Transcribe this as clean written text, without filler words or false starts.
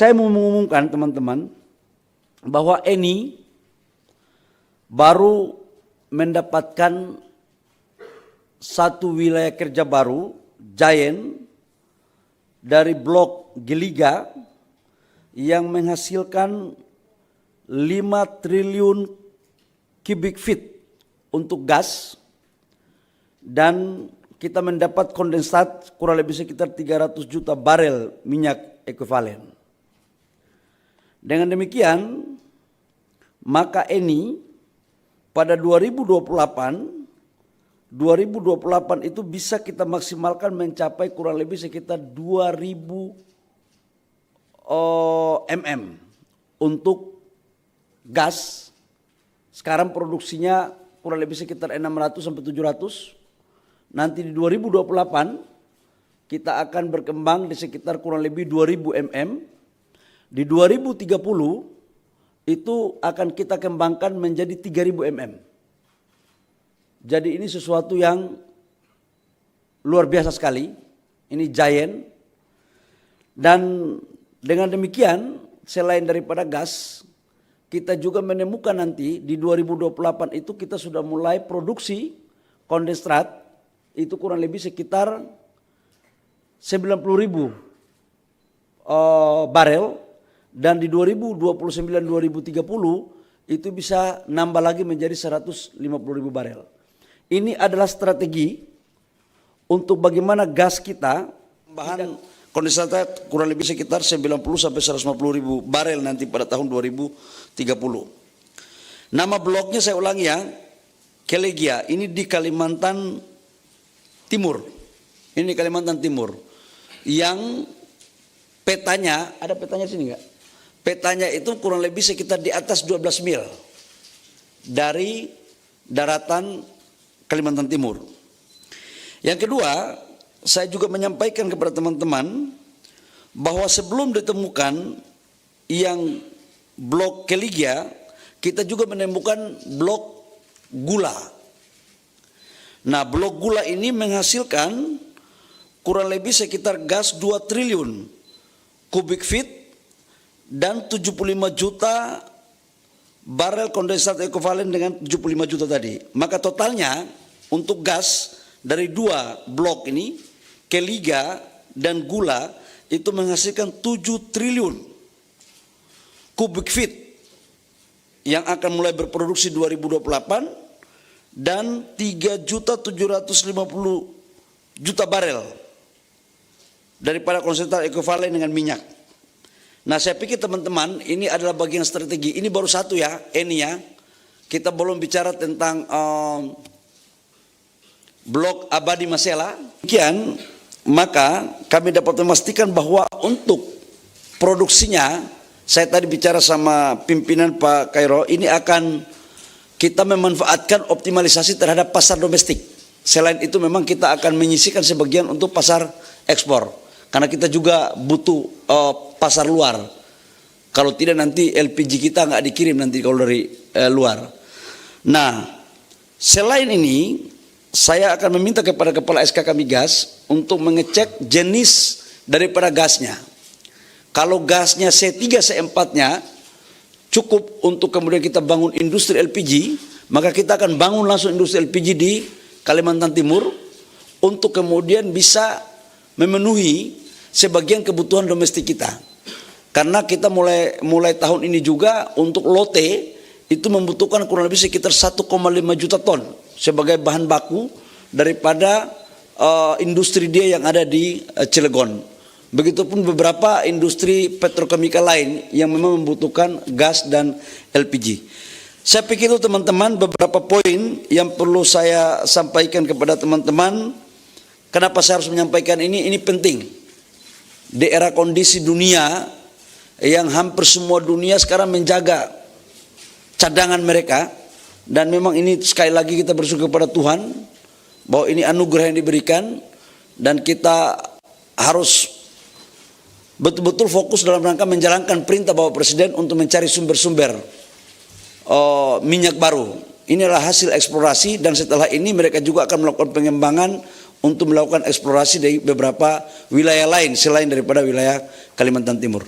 Saya mau mengumumkan teman-teman bahwa Eni baru mendapatkan satu wilayah kerja baru, Giant, dari blok Geliga yang menghasilkan 5 triliun cubic feet untuk gas, dan kita mendapat kondensat kurang lebih sekitar 300 juta barel minyak ekuivalen. Dengan demikian, maka Eni pada 2028 itu bisa kita maksimalkan mencapai kurang lebih sekitar 2000 mm untuk gas. Sekarang produksinya kurang lebih sekitar 600 sampai 700. Nanti di 2028 kita akan berkembang di sekitar kurang lebih 2000 mm. Di 2030 itu akan kita kembangkan menjadi 3000 mm. Jadi ini sesuatu yang luar biasa sekali. Ini Giant. Dan dengan demikian selain daripada gas, kita juga menemukan nanti di 2028 itu kita sudah mulai produksi kondensat itu kurang lebih sekitar 90.000 barel. Dan di 2029-2030 itu bisa nambah lagi menjadi 150.000 barel. Ini adalah strategi untuk bagaimana gas kita, bahan kondensat kurang lebih sekitar 90 sampai 150.000 barel nanti pada tahun 2030. Nama bloknya saya ulangi ya, Kelegia, ini di Kalimantan Timur. Ini di Kalimantan Timur. Yang petanya, ada petanya sini enggak? Petanya itu kurang lebih sekitar di atas 12 mil dari daratan Kalimantan Timur. Yang kedua, saya juga menyampaikan kepada teman-teman bahwa sebelum ditemukan yang blok Kelegia, kita juga menemukan blok gula. Nah, blok gula ini menghasilkan kurang lebih sekitar gas 2 triliun kubik feet dan 75 juta barel kondensat ekuivalen dengan 75 juta tadi. Maka totalnya untuk gas dari dua blok ini, Keliga dan gula, itu menghasilkan 7 triliun kubik feet yang akan mulai berproduksi 2028 dan 3.750.000 barel daripada konsentrat ekuivalen dengan minyak. Nah, saya pikir teman-teman ini adalah bagian strategi. Ini baru satu ya, Eni ya. Kita belum bicara tentang blok abadi Masela. Demikian, maka kami dapat memastikan bahwa untuk produksinya, saya tadi bicara sama pimpinan Pak Kairo, ini akan kita memanfaatkan optimalisasi terhadap pasar domestik. Selain itu memang kita akan menyisihkan sebagian untuk pasar ekspor. Karena kita juga butuh pasar luar. Kalau tidak nanti LPG kita nggak dikirim nanti kalau dari luar. Nah, selain ini saya akan meminta kepada Kepala SKK Migas untuk mengecek jenis daripada gasnya. Kalau gasnya C3 C4-nya cukup untuk kemudian kita bangun industri LPG, maka kita akan bangun langsung industri LPG di Kalimantan Timur untuk kemudian bisa memenuhi sebagian kebutuhan domestik kita. Karena kita mulai tahun ini juga untuk lote itu membutuhkan kurang lebih sekitar 1,5 juta ton sebagai bahan baku daripada industri dia yang ada di Cilegon. Begitupun beberapa industri petrokimia lain yang memang membutuhkan gas dan LPG. Saya pikir itu teman-teman beberapa poin yang perlu saya sampaikan kepada teman-teman. Kenapa saya harus menyampaikan ini penting. Di era kondisi dunia yang hampir semua dunia sekarang menjaga cadangan mereka, dan memang ini sekali lagi kita bersyukur kepada Tuhan bahwa ini anugerah yang diberikan, dan kita harus betul-betul fokus dalam rangka menjalankan perintah Bapak Presiden untuk mencari sumber-sumber minyak baru. Ini adalah hasil eksplorasi, dan setelah ini mereka juga akan melakukan pengembangan untuk melakukan eksplorasi dari beberapa wilayah lain selain daripada wilayah Kalimantan Timur.